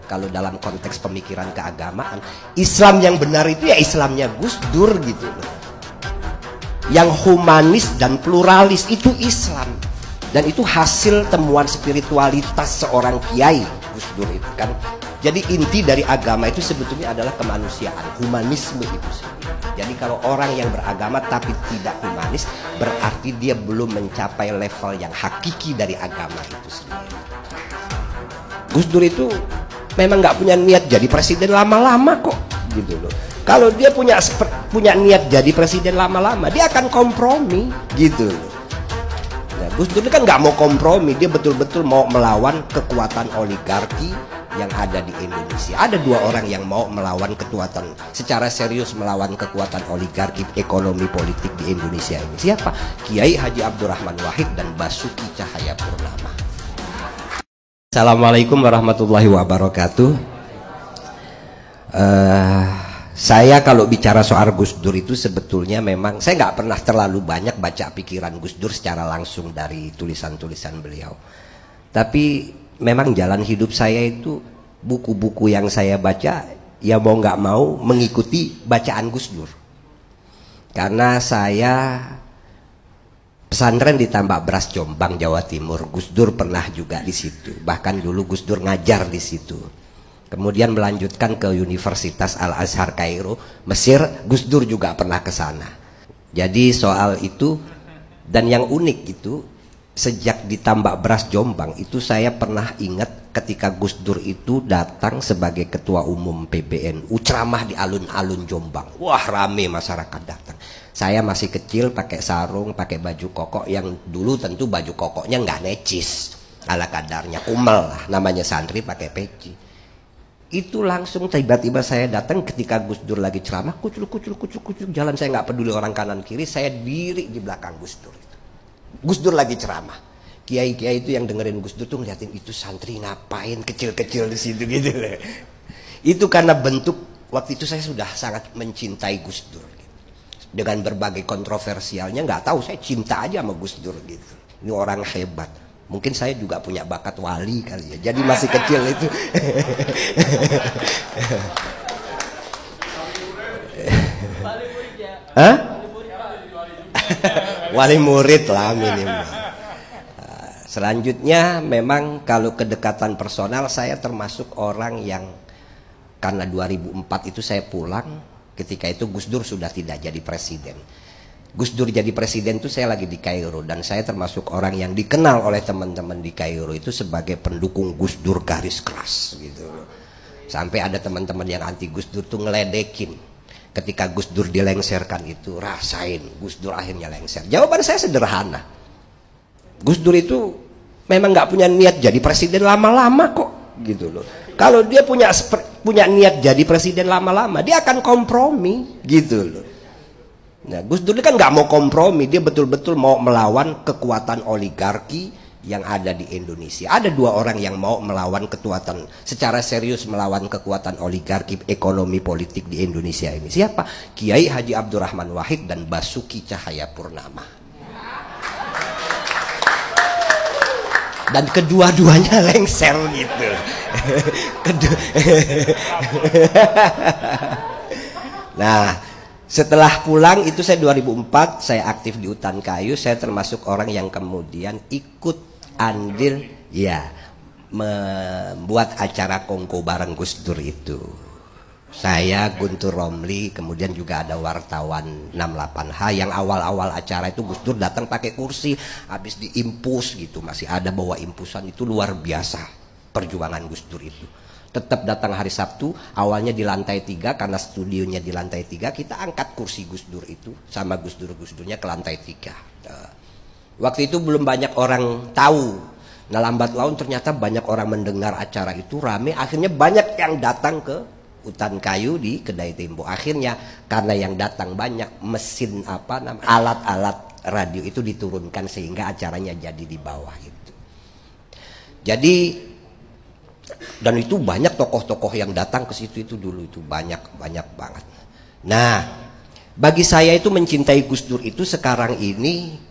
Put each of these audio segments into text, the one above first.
kalau dalam konteks pemikiran keagamaan. Islam yang benar itu ya Islamnya Gus Dur gitu loh. Yang humanis dan pluralis itu Islam. Dan itu hasil temuan spiritualitas seorang kiai Gus Dur itu kan. Jadi inti dari agama itu sebetulnya adalah kemanusiaan, humanisme itu sendiri. Jadi kalau orang yang beragama tapi tidak humanis, berarti dia belum mencapai level yang hakiki dari agama itu sendiri. Gus Dur itu memang nggak punya niat jadi presiden lama-lama kok, gitu loh. Kalau dia punya niat jadi presiden lama-lama, dia akan kompromi, gitu loh. Nah, Gus Dur kan nggak mau kompromi, dia betul-betul mau melawan kekuatan oligarki yang ada di Indonesia. Ada dua orang yang mau melawan kekuatan, secara serius melawan kekuatan oligarki ekonomi politik di Indonesia ini. Siapa? Kiai Haji Abdurrahman Wahid dan Basuki Cahayapurnama. Assalamualaikum warahmatullahi wabarakatuh. Saya kalau bicara soal Gus Dur itu sebetulnya memang saya nggak pernah terlalu banyak baca pikiran Gus Dur secara langsung dari tulisan-tulisan beliau. Tapi memang jalan hidup saya itu buku-buku yang saya baca ya mau nggak mau mengikuti bacaan Gus Dur. Karena saya pesantren di Tambak Beras Jombang, Jawa Timur. Gus Dur pernah juga di situ. Bahkan dulu Gus Dur ngajar di situ. Kemudian melanjutkan ke Universitas Al Azhar Kairo, Mesir. Gus Dur juga pernah ke sana. Jadi soal itu, dan yang unik itu, sejak di Tambak Beras Jombang itu saya pernah ingat ketika Gus Dur itu datang sebagai ketua umum PBNU ceramah di alun-alun Jombang. Wah, rame masyarakat datang. Saya masih kecil pakai sarung, pakai baju koko yang dulu tentu baju kokoknya nggak necis, ala kadarnya, kumel lah, namanya santri pakai peci. Itu langsung tiba-tiba saya datang ketika Gus Dur lagi ceramah, kucuk jalan, saya nggak peduli orang kanan kiri, saya diri di belakang Gus Dur. Gus Dur lagi ceramah, kiai-kiai itu yang dengerin Gus Dur tuh ngeliatin itu santri ngapain kecil-kecil di situ gitu. Itu karena bentuk waktu itu saya sudah sangat mencintai Gus Dur. Dengan berbagai kontroversialnya, nggak tahu saya cinta aja sama Gus Dur gitu. Ini orang hebat. Mungkin saya juga punya bakat wali kali ya. Jadi masih kecil itu. Hah? Wali murid lah minimal. Selanjutnya memang kalau kedekatan personal saya termasuk orang yang karena 2004 itu saya pulang. Ketika itu Gus Dur sudah tidak jadi presiden. Gus Dur jadi presiden itu saya lagi di Kairo. Dan saya termasuk orang yang dikenal oleh teman-teman di Kairo itu sebagai pendukung Gus Dur garis keras gitu. Sampai ada teman-teman yang anti Gus Dur tuh ngeledekin. Ketika Gus Dur dilengserkan itu, rasain Gus Dur akhirnya lengser. Jawaban saya sederhana. Gus Dur itu memang nggak punya niat jadi presiden lama-lama kok gitu loh. Kalau dia punya niat jadi presiden lama-lama, dia akan kompromi gitu loh. Nah, Gus Dur kan nggak mau kompromi, dia betul-betul mau melawan kekuatan oligarki yang ada di Indonesia. Ada dua orang yang mau melawan kekuatan, secara serius melawan kekuatan oligarki ekonomi politik di Indonesia ini. Siapa? Kiai Haji Abdurrahman Wahid dan Basuki Cahayapurnama. Dan kedua-duanya lengser gitu. Nah, setelah pulang itu saya 2004 saya aktif di Hutan Kayu. Saya termasuk orang yang kemudian ikut andil ya membuat acara kongko bareng Gus Dur itu. Saya, Guntur Romli, kemudian juga ada wartawan 68H yang awal-awal acara itu Gus Dur datang pakai kursi, habis diimpus gitu, masih ada bawa impusan. Itu luar biasa perjuangan Gus Dur itu. Tetap datang hari Sabtu, awalnya di lantai 3 karena studionya di lantai 3, kita angkat kursi Gus Dur itu sama Gus Durnya ke lantai 3. Waktu itu belum banyak orang tahu. Nah, lambat laun ternyata banyak orang mendengar acara itu rame, akhirnya banyak yang datang ke Hutan Kayu di Kedai Tempo. Akhirnya karena yang datang banyak, mesin alat-alat radio itu diturunkan sehingga acaranya jadi di bawah itu. Jadi dan itu banyak tokoh-tokoh yang datang ke situ itu dulu itu banyak banget. Nah, bagi saya itu mencintai Gus Dur itu sekarang ini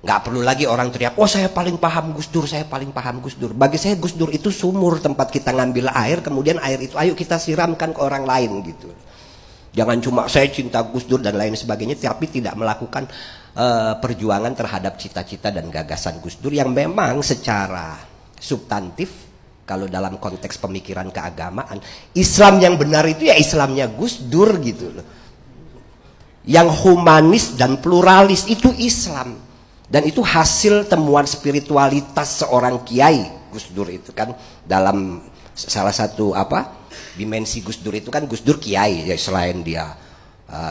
Nggak perlu lagi orang teriak, oh saya paling paham Gus Dur, saya paling paham Gus Dur. Bagi saya Gus Dur itu sumur tempat kita ngambil air, kemudian air itu ayo kita siramkan ke orang lain gitu. Jangan cuma saya cinta Gus Dur dan lain sebagainya, tapi tidak melakukan perjuangan terhadap cita-cita dan gagasan Gus Dur yang memang secara substantif, kalau dalam konteks pemikiran keagamaan, Islam yang benar itu ya Islamnya Gus Dur gitu loh. Yang humanis dan pluralis itu Islam. Dan itu hasil temuan spiritualitas seorang kiai. Gus Dur itu kan dalam salah satu dimensi Gus Dur itu kan Gus Dur kiai ya, selain dia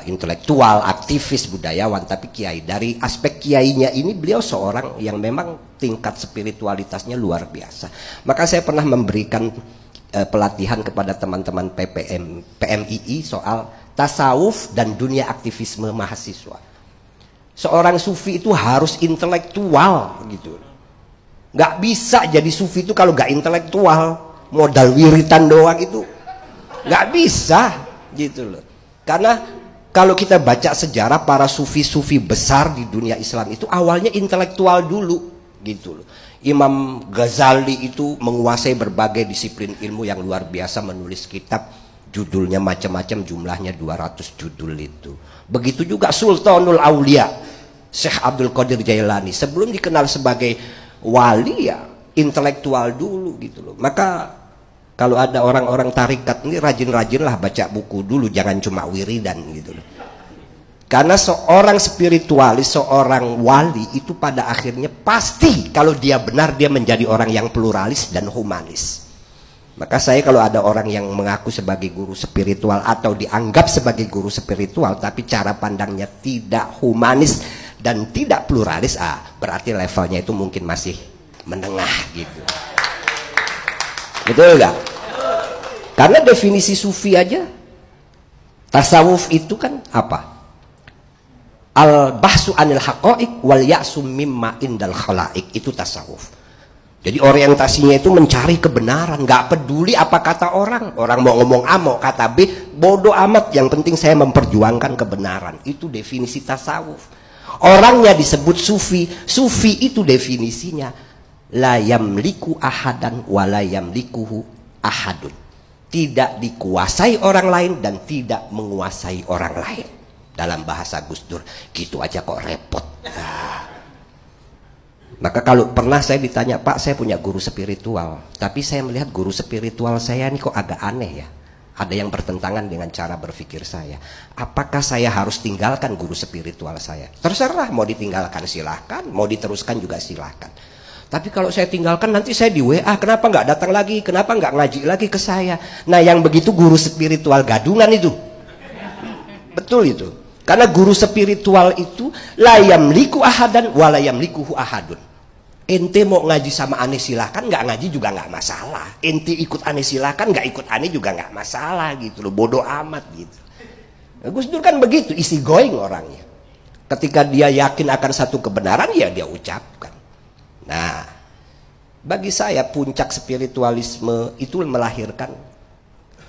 intelektual, aktivis, budayawan, tapi kiai. Dari aspek kiainya ini beliau seorang yang memang tingkat spiritualitasnya luar biasa. Maka saya pernah memberikan pelatihan kepada teman-teman PMII soal tasawuf dan dunia aktivisme mahasiswa. Seorang sufi itu harus intelektual gitu. Nggak bisa jadi sufi itu kalau nggak intelektual, modal wiritan doang itu nggak bisa gitu loh. Karena kalau kita baca sejarah para sufi-sufi besar di dunia Islam itu awalnya intelektual dulu gitu loh. Imam Ghazali itu menguasai berbagai disiplin ilmu yang luar biasa, menulis kitab judulnya macam-macam, jumlahnya 200 judul itu. Begitu juga Sultanul Aulia Syekh Abdul Qadir Jailani, sebelum dikenal sebagai wali ya intelektual dulu gitu loh. Maka kalau ada orang-orang tarikat ini rajin-rajinlah baca buku dulu, jangan cuma wiridan gitu loh. Karena seorang spiritualis, seorang wali itu pada akhirnya pasti kalau dia benar dia menjadi orang yang pluralis dan humanis. Maka saya kalau ada orang yang mengaku sebagai guru spiritual atau dianggap sebagai guru spiritual tapi cara pandangnya tidak humanis dan tidak pluralis, berarti levelnya itu mungkin masih menengah gitu. Betul nggak? Karena definisi sufi aja, tasawuf itu kan apa? Al-bahsu anil haqa'iq wal ya'sum mimma indal khala'iq, itu tasawuf. Jadi orientasinya itu mencari kebenaran, nggak peduli apa kata orang. Orang mau ngomong A, mau kata B, bodoh amat. Yang penting saya memperjuangkan kebenaran. Itu definisi tasawuf. Orangnya disebut sufi. Sufi itu definisinya la yamliku ahadan wa la yamlikuhu ahadun. Tidak dikuasai orang lain dan tidak menguasai orang lain. Dalam bahasa Gus Dur, gitu aja kok repot. Maka kalau pernah saya ditanya, Pak saya punya guru spiritual, tapi saya melihat guru spiritual saya ini kok agak aneh ya, ada yang bertentangan dengan cara berpikir saya. Apakah saya harus tinggalkan guru spiritual saya? Terserah, mau ditinggalkan silahkan, mau diteruskan juga silahkan. Tapi kalau saya tinggalkan nanti saya di WA, kenapa nggak datang lagi, kenapa nggak ngaji lagi ke saya? Nah yang begitu guru spiritual gadungan itu. Betul itu. Karena guru spiritual itu la yamliku ahadan wa la yamlikuhu ahadun. Ente mau ngaji sama aneh silahkan, nggak ngaji juga nggak masalah. Ente ikut aneh silahkan, nggak ikut aneh juga nggak masalah gitu loh, bodoh amat gitu. Nah, Gus Dur kan begitu, easy going orangnya. Ketika dia yakin akan satu kebenaran ya dia ucapkan. Nah, bagi saya puncak spiritualisme itu melahirkan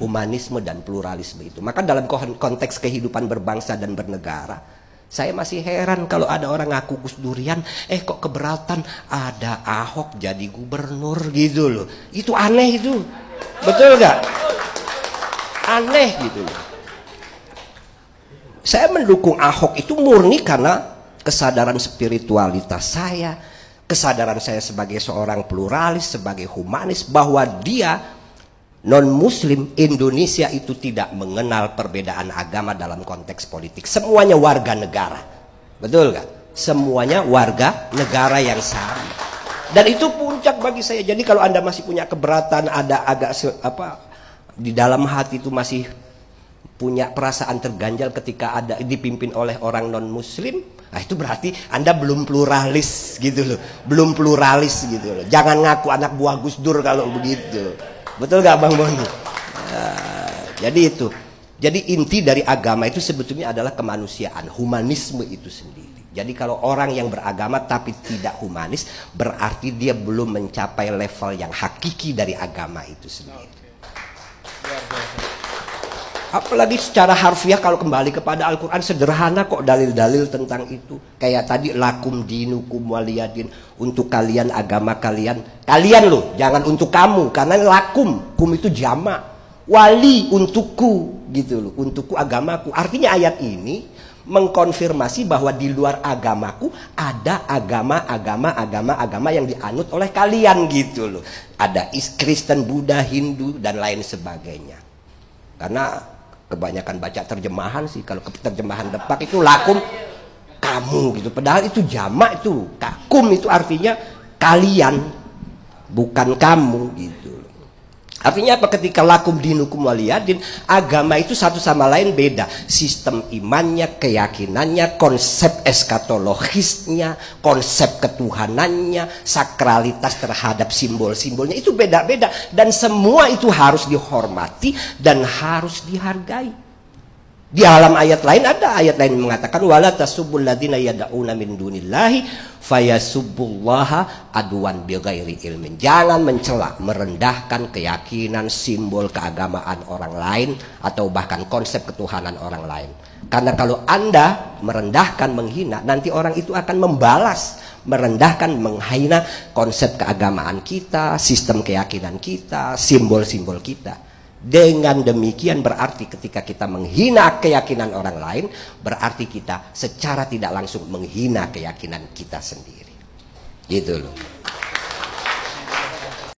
humanisme dan pluralisme itu. Maka dalam konteks kehidupan berbangsa dan bernegara, saya masih heran kalau ada orang ngaku Gus Durian, kok keberatan ada Ahok jadi gubernur gitu loh. Itu aneh itu. Betul gak? Aneh gitu loh. Saya mendukung Ahok itu murni karena kesadaran spiritualitas saya, kesadaran saya sebagai seorang pluralis, sebagai humanis, bahwa dia non-muslim Indonesia itu tidak mengenal perbedaan agama dalam konteks politik. Semuanya warga negara. Betul gak? Semuanya warga negara yang sama. Dan itu puncak bagi saya. Jadi kalau Anda masih punya keberatan, ada agak di dalam hati itu masih punya perasaan terganjal ketika ada dipimpin oleh orang non-muslim, nah itu berarti Anda belum pluralis gitu loh. Belum pluralis gitu loh. Jangan ngaku anak buah Gus Dur kalau begitu. Betul gak Bang Boni? Jadi itu. Jadi inti dari agama itu sebetulnya adalah kemanusiaan, humanisme itu sendiri. Jadi kalau orang yang beragama tapi tidak humanis, berarti dia belum mencapai level yang hakiki dari agama itu sendiri. Apalagi secara harfiah kalau kembali kepada Al-Quran sederhana kok dalil-dalil tentang itu. Kayak tadi lakum dinukum waliyadin, untuk kalian agama kalian. Kalian loh, jangan untuk kamu, karena lakum, kum itu jamak. Wali untukku gitu loh, untukku agamaku. Artinya ayat ini mengkonfirmasi bahwa di luar agamaku ada agama yang dianut oleh kalian gitu loh. Ada Kristen, Buddha, Hindu dan lain sebagainya. Karena kebanyakan baca terjemahan sih, kalau terjemahan Depak itu lakum kamu gitu, padahal itu jamak itu. Kakum itu artinya kalian, bukan kamu gitu. Artinya apa? Ketika lakum dinukum waliyadin, agama itu satu sama lain beda. Sistem imannya, keyakinannya, konsep eskatologisnya, konsep ketuhanannya, sakralitas terhadap simbol-simbolnya itu beda-beda. Dan semua itu harus dihormati dan harus dihargai. Di alam ayat lain ada ayat lain mengatakan wala tasubbul ladzina yad'una min dunillahi fayasubbullaha adwan bighairi ilmin. Jangan mencela, merendahkan keyakinan, simbol keagamaan orang lain atau bahkan konsep ketuhanan orang lain. Karena kalau Anda merendahkan, menghina, nanti orang itu akan membalas, merendahkan, menghina konsep keagamaan kita, sistem keyakinan kita, simbol-simbol kita. Dengan demikian berarti ketika kita menghina keyakinan orang lain, berarti kita secara tidak langsung menghina keyakinan kita sendiri. Gitu loh.